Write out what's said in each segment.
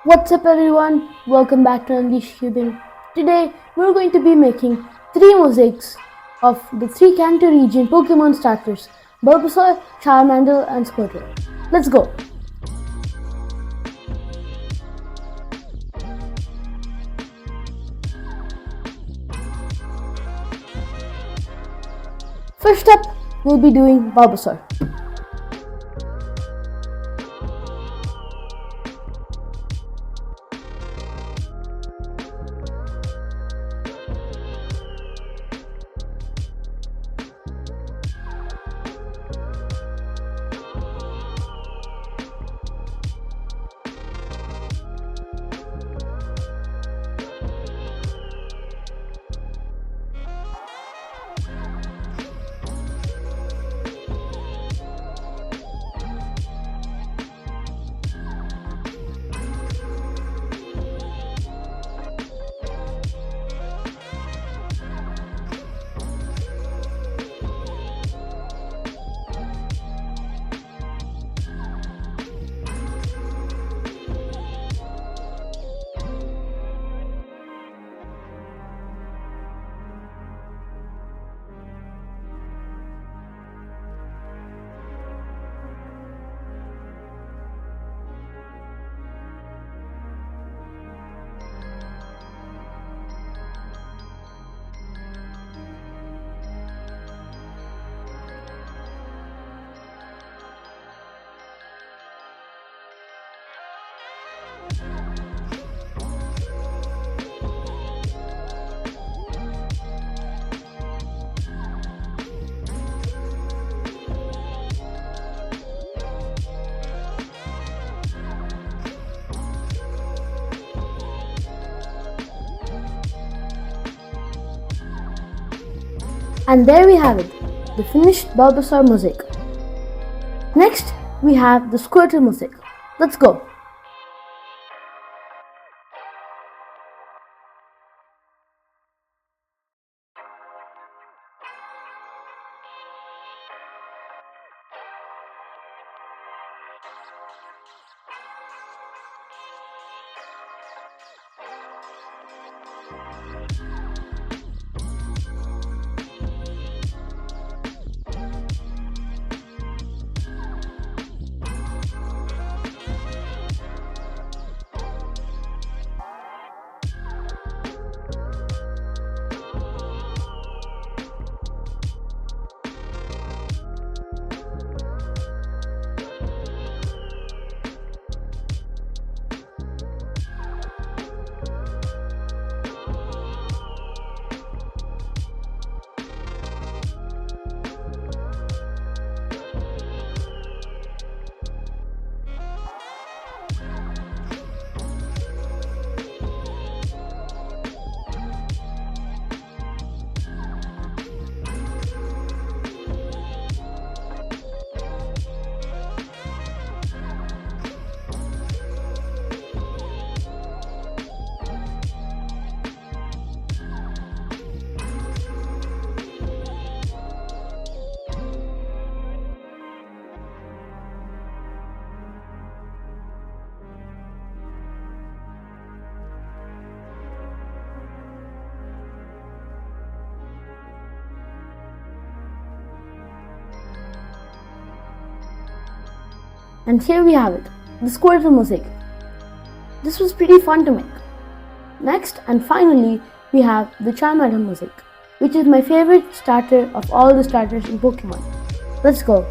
What's up everyone? Welcome back to Unleash Cubing. Today we're going to be making 3 mosaics of the 3 Kanto region Pokemon starters Bulbasaur, Charmander and Squirtle. Let's go! First up, we'll be doing Bulbasaur. And there we have it, the finished Bulbasaur mosaic. Next, we have the Squirtle mosaic. Let's go! And here we have it, the Squirtle mosaic. This was pretty fun to make. Next and finally, we have the Charmander mosaic, which is my favorite starter of all the starters in Pokemon. Let's go!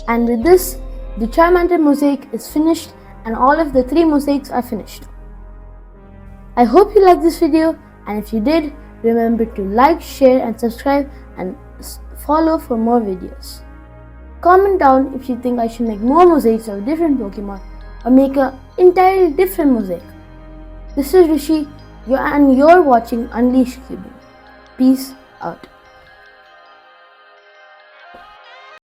And with this, the Charmander mosaic is finished and all of the 3 mosaics are finished. I hope you liked this video, and if you did, remember to like, share and subscribe and follow for more videos. Comment down if you think I should make more mosaics of different Pokemon or make an entirely different mosaic. This is Hrishi and you're watching Unleash Cubing. Peace out.